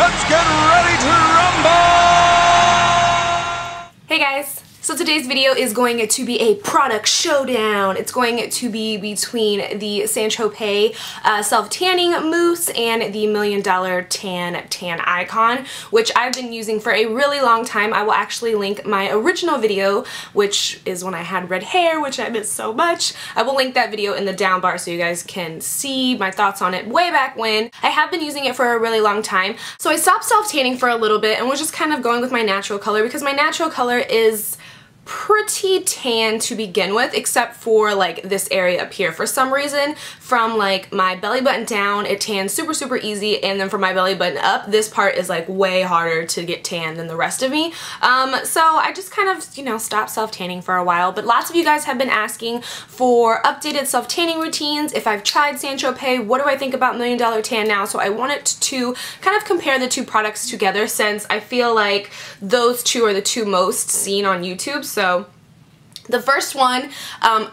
Let's get ready to rumble! Hey guys! So today's video is going to be a product showdown. It's going to be between the StTropez self-tanning mousse and the $1 Million tan icon, which I've been using for a really long time. I will actually link my original video, which is when I had red hair, which I miss so much. I will link that video in the down bar so you guys can see my thoughts on it way back when. I have been using it for a really long time. So I stopped self-tanning for a little bit and was just kind of going with my natural color because my natural color is pretty tan to begin with, except for like this area up here. For some reason, from like my belly button down, it tans super easy, and then from my belly button up, this part is like way harder to get tan than the rest of me. So I just kind of, you know, stopped self-tanning for a while, but lots of you guys have been asking for updated self-tanning routines. If I've tried StTropez, what do I think about $1 Million Tan now? So I wanted to kind of compare the two products together since I feel like those two are the two most seen on YouTube. So the first one,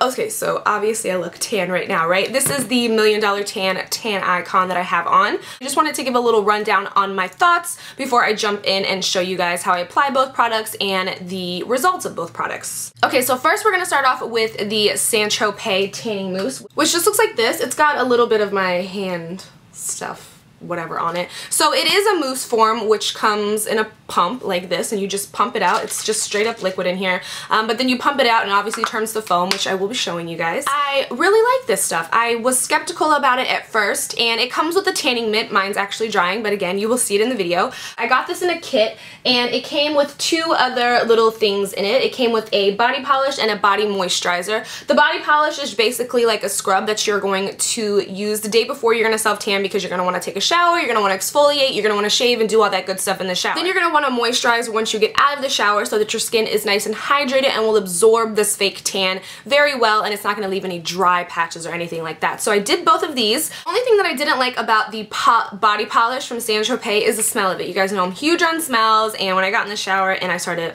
okay, so obviously I look tan right now, right? This is the $1 Million tan icon that I have on. I just wanted to give a little rundown on my thoughts before I jump in and show you guys how I apply both products and the results of both products. Okay, so first we're gonna start off with the StTropez tanning mousse, which just looks like this. It's got a little bit of my hand stuff, whatever on it. So it is a mousse form, which comes in a pump like this, and you just pump it out. It's just straight up liquid in here, but then you pump it out and it obviously turns to foam, which I will be showing you guys. I really like this stuff. I was skeptical about it at first, and it comes with a tanning mitt. Mine's actually drying, but again, you will see it in the video. I got this in a kit, and it came with two other little things in it. It came with a body polish and a body moisturizer. The body polish is basically like a scrub that you're going to use the day before you're going to self-tan because you're going to want to take a shower, you're going to want to exfoliate, you're going to want to shave and do all that good stuff in the shower. Then you're going to want to moisturize once you get out of the shower so that your skin is nice and hydrated and will absorb this fake tan very well, and it's not going to leave any dry patches or anything like that. So I did both of these. The only thing that I didn't like about the body polish from StTropez is the smell of it. You guys know I'm huge on smells, and when I got in the shower and I started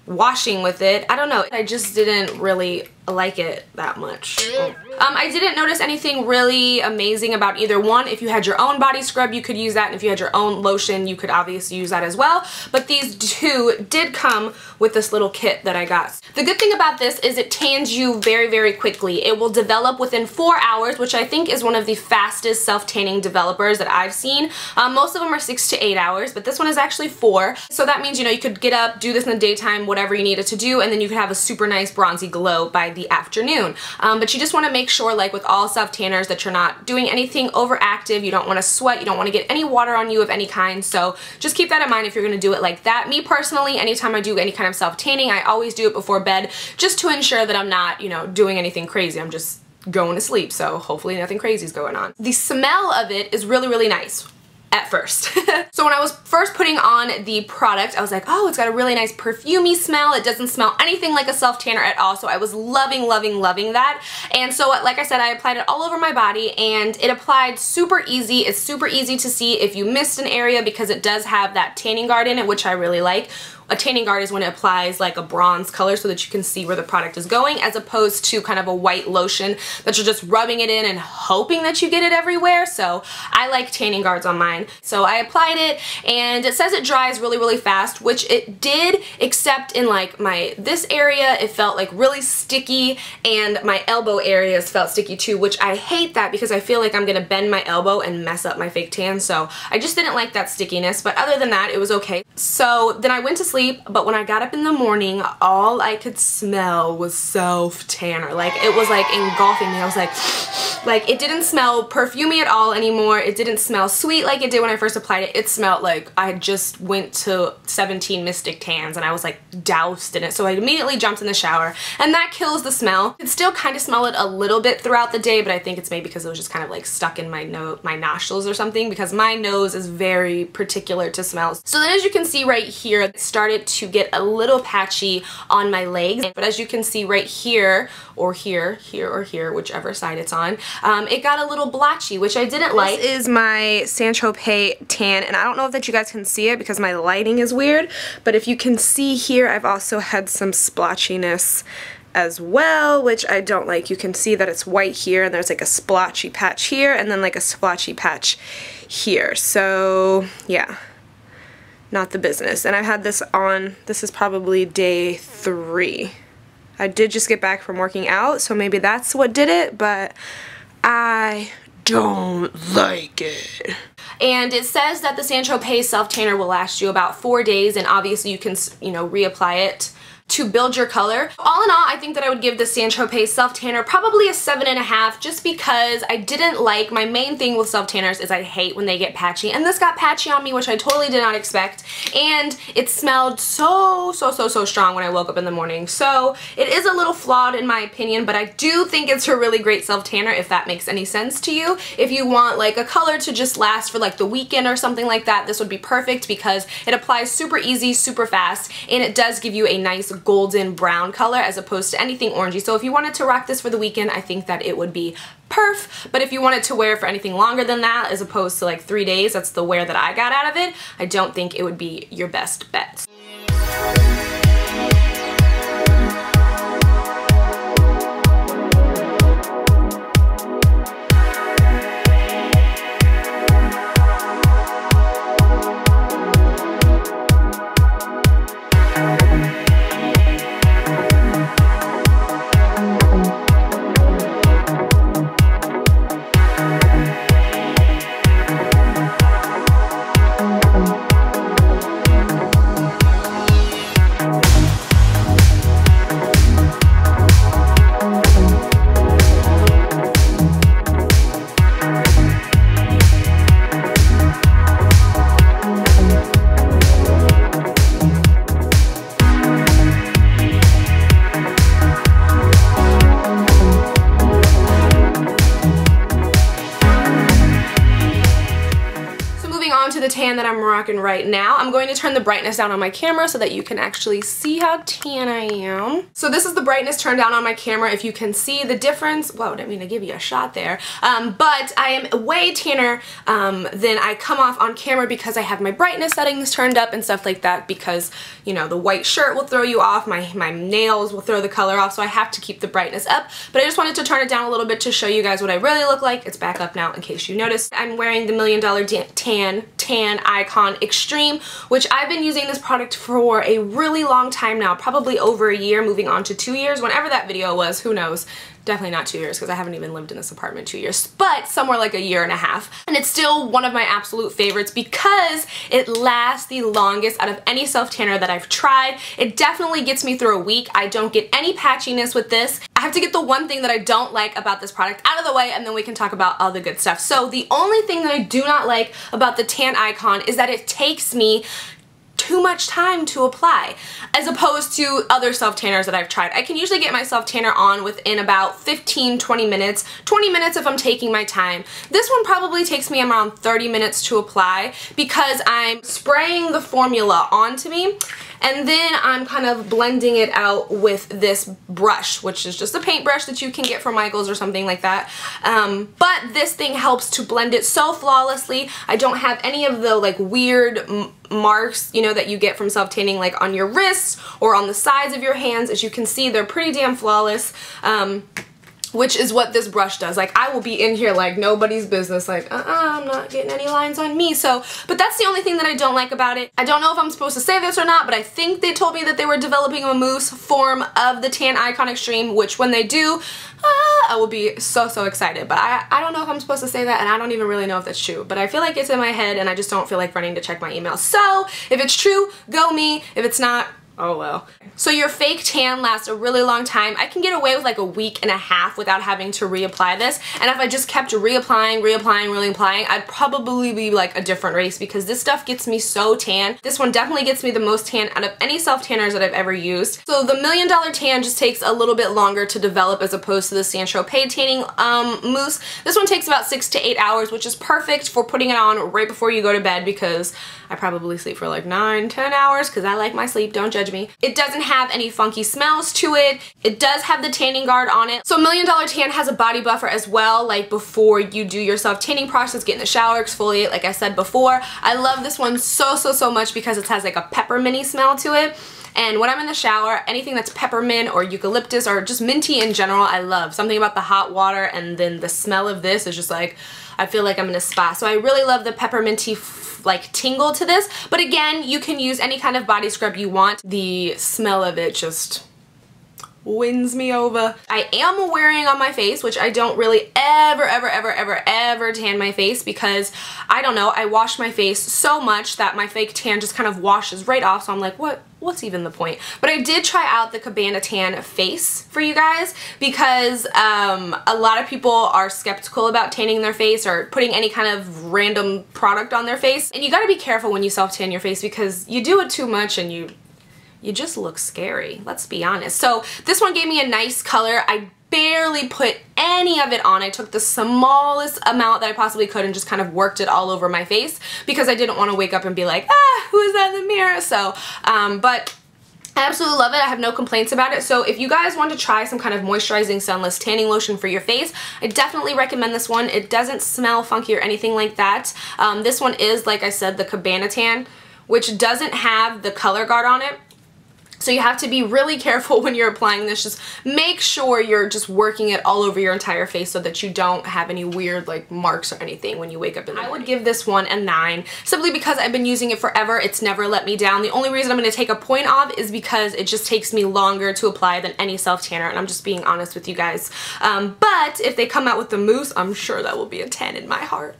washing with it, I don't know, I just didn't really like it that much. I didn't notice anything really amazing about either one. If you had your own body scrub, you could use that, and if you had your own lotion, you could obviously use that as well. But these two did come with this little kit that I got. The good thing about this is it tans you very quickly. It will develop within 4 hours, which I think is one of the fastest self-tanning developers that I've seen. Most of them are 6 to 8 hours, but this one is actually 4. So that means, you know, you could get up, do this in the daytime, whatever you needed to do, and then you could have a super nice bronzy glow by the afternoon. But you just want to make sure, like with all self-tanners, that you're not doing anything overactive. You don't want to sweat, you don't want to get any water on you of any kind, so just keep that in mind if you're going to do it like that. Me personally, anytime I do any kind of self-tanning, I always do it before bed just to ensure that I'm not, you know, doing anything crazy. I'm just going to sleep, so hopefully nothing crazy is going on. The smell of it is really nice at first. So when I was first putting on the product, I was like, oh, it's got a really nice perfumey smell. It doesn't smell anything like a self-tanner at all, so I was loving that. And so, like I said, I applied it all over my body, and it applied super easy. It's super easy to see if you missed an area because it does have that tanning guard in it, which I really like. A tanning guard is when it applies like a bronze color so that you can see where the product is going, as opposed to kind of a white lotion that you're just rubbing it in and hoping that you get it everywhere. So I like tanning guards on mine. So I applied it, and it says it dries really fast, which it did, except in like this area it felt like really sticky, and my elbow areas felt sticky too, which I hate that because I feel like I'm gonna bend my elbow and mess up my fake tan. So I just didn't like that stickiness, but other than that it was okay. So then I went to sleep, but when I got up in the morning, all I could smell was self-tanner. Like, it was like engulfing me. I was like it didn't smell perfumey at all anymore. It didn't smell sweet like it did when I first applied it. It smelled like I just went to 17 Mystic Tans and I was like doused in it. So I immediately jumped in the shower, and that kills the smell. You can still kind of smell it a little bit throughout the day, but I think it's maybe because it was just kind of like stuck in my nostrils or something, because my nose is very particular to smells. So then, as you can see right here, it started to get a little patchy on my legs, but as you can see right here, or here, or here, whichever side it's on, it got a little blotchy, which I didn't like. This is my StTropez tan, and I don't know if that you guys can see it because my lighting is weird, but if you can see here, I've also had some splotchiness as well, which I don't like. You can see that it's white here and there's like a splotchy patch here and then like a splotchy patch here. So yeah, not the business. And I've had this on, this is probably day 3. I did just get back from working out, so maybe that's what did it, but I don't like it. And it says that the StTropez self tanner will last you about 4 days, and obviously you can, you know, reapply it to build your color. All in all, I think that I would give the StTropez self tanner probably a 7.5, just because I didn't like, my main thing with self tanners is I hate when they get patchy, and this got patchy on me, which I totally did not expect, and it smelled so strong when I woke up in the morning. So it is a little flawed in my opinion, but I do think it's a really great self tanner, if that makes any sense to you. If you want like a color to just last for like the weekend or something like that, this would be perfect because it applies super easy, super fast, and it does give you a nice golden brown color as opposed to anything orangey. So if you wanted to rock this for the weekend, I think that it would be perf. But if you wanted to wear it for anything longer than that, as opposed to like 3 days, that's the wear that I got out of it, I don't think it would be your best bet. The tan that I'm rocking right now. I'm going to turn the brightness down on my camera so that you can actually see how tan I am. So this is the brightness turned down on my camera. If you can see the difference, whoa, I didn't mean to give you a shot there, but I am way tanner than I come off on camera because I have my brightness settings turned up and stuff like that, because, you know, the white shirt will throw you off, my nails will throw the color off, so I have to keep the brightness up. But I just wanted to turn it down a little bit to show you guys what I really look like. It's back up now in case you noticed. I'm wearing the $1 Million Tan Icon Extreme, which I've been using this product for a really long time now, probably over a year, moving on to 2 years, whenever that video was, who knows. Definitely not 2 years because I haven't even lived in this apartment 2 years, but somewhere like 1.5 years. And it's still one of my absolute favorites because it lasts the longest out of any self tanner that I've tried. It definitely gets me through a week. I don't get any patchiness with this. I have to get the one thing that I don't like about this product out of the way, and then we can talk about all the good stuff. So the only thing that I do not like about the Tan Icon is that it takes me too much time to apply as opposed to other self tanners that I've tried. I can usually get my self tanner on within about 15-20 minutes, 20 minutes if I'm taking my time. This one probably takes me around 30 minutes to apply because I'm spraying the formula onto me and then I'm kind of blending it out with this brush, which is just a paintbrush that you can get from Michael's or something like that. But this thing helps to blend it so flawlessly. I don't have any of the like weird marks, you know, that you get from self-tanning like on your wrists or on the sides of your hands. As you can see, they're pretty damn flawless. Which is what this brush does. Like, I will be in here like nobody's business, like, I'm not getting any lines on me. So, but that's the only thing that I don't like about it. I don't know if I'm supposed to say this or not, but I think they told me that they were developing a mousse form of the Tan Icon Extreme, which when they do, I will be so excited. But I don't know if I'm supposed to say that, and I don't even really know if that's true. But I feel like it's in my head, and I just don't feel like running to check my email. So, if it's true, go me. If it's not, oh well. So your fake tan lasts a really long time. I can get away with like 1.5 weeks without having to reapply this. And if I just kept reapplying, I'd probably be like a different race because this stuff gets me so tan. This one definitely gets me the most tan out of any self tanners that I've ever used. So the $1 Million Tan just takes a little bit longer to develop as opposed to the StTropez tanning mousse. This one takes about 6 to 8 hours, which is perfect for putting it on right before you go to bed because I probably sleep for like 9-10 hours because I like my sleep, don't judge me. It doesn't have any funky smells to it. It does have the tanning guard on it. So $1 Million Tan has a body buffer as well, like before you do your self tanning process, get in the shower, exfoliate like I said before. I love this one so much because it has like a pepperminty smell to it. And when I'm in the shower, anything that's peppermint or eucalyptus or just minty in general, I love. Something about the hot water and then the smell of this is just like, I feel like I'm in a spa. So I really love the pepperminty like tingle to this. But again, you can use any kind of body scrub you want. The smell of it just wins me over. I am wearing on my face, which I don't really ever tan my face because, I don't know, I wash my face so much that my fake tan just kind of washes right off, so I'm like, what's even the point? But I did try out the Cabana Tan face for you guys because a lot of people are skeptical about tanning their face or putting any kind of random product on their face. And you gotta be careful when you self-tan your face because you do it too much and you just look scary, let's be honest. So this one gave me a nice color. I barely put any of it on. I took the smallest amount that I possibly could and just kind of worked it all over my face because I didn't want to wake up and be like, ah, who is that in the mirror? So, but I absolutely love it. I have no complaints about it. So if you guys want to try some kind of moisturizing sunless tanning lotion for your face, I definitely recommend this one. It doesn't smell funky or anything like that. This one is, like I said, the Cabana Tan, which doesn't have the color guard on it. So you have to be really careful when you're applying this. Just make sure you're just working it all over your entire face so that you don't have any weird like marks or anything when you wake up in the morning. I would give this one a 9 simply because I've been using it forever. It's never let me down. The only reason I'm going to take a point off is because it just takes me longer to apply than any self-tanner, and I'm just being honest with you guys. But if they come out with the Mousse, I'm sure that will be a 10 in my heart.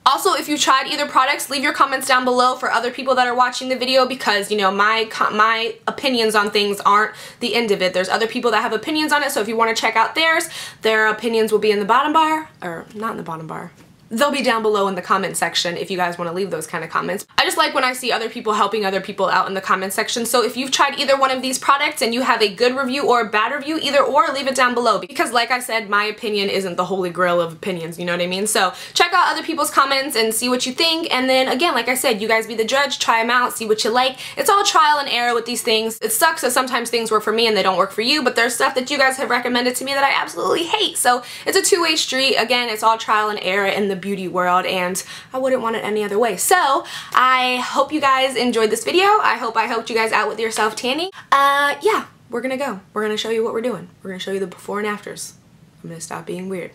Also, if you tried either products, leave your comments down below for other people that are watching the video because, you know, my opinions on things aren't the end of it. There's other people that have opinions on it, so if you want to check out theirs, their opinions will be in the bottom bar, or not in the bottom bar. They'll be down below in the comment section if you guys want to leave those kind of comments. I just like when I see other people helping other people out in the comment section. So if you've tried either one of these products and you have a good review or a bad review, either or, leave it down below. Because like I said, my opinion isn't the holy grail of opinions, you know what I mean? So check out other people's comments and see what you think. And then again, like I said, you guys be the judge, try them out, see what you like. It's all trial and error with these things. It sucks that sometimes things work for me and they don't work for you, but there's stuff that you guys have recommended to me that I absolutely hate. So it's a two-way street. Again, it's all trial and error in the beauty world, and I wouldn't want it any other way. So I hope you guys enjoyed this video. I hope I helped you guys out with your self-tanning. Yeah, we're gonna go. We're gonna show you what we're doing. We're gonna show you the before and afters. I'm gonna stop being weird.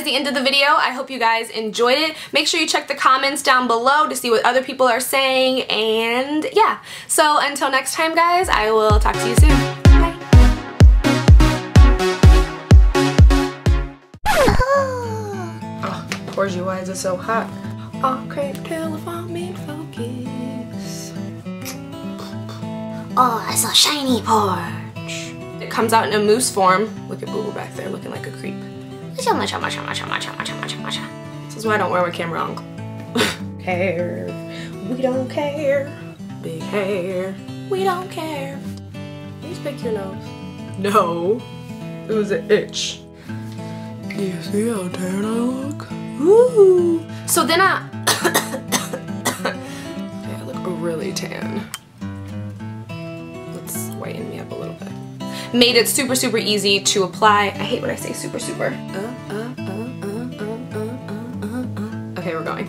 The end of the video. I hope you guys enjoyed it. Make sure you check the comments down below to see what other people are saying, and yeah. So until next time, guys, I will talk to you soon. Bye. Oh, Corgi, why is it so hot? Oh, crepe telephone me focus. Oh, it's a shiny porch. It comes out in a mousse form. Look at Boo Boo back there looking like a creep. It's is why I don't wear my camera on. Hair, we don't care. Big hair, we don't care. Please pick your nose. No, it was an itch. You see how tan I look? Woo! So then I look really tan. Let's whiten me up a little bit. Made it super, super easy to apply. I hate when I say super, super. Okay, we're going.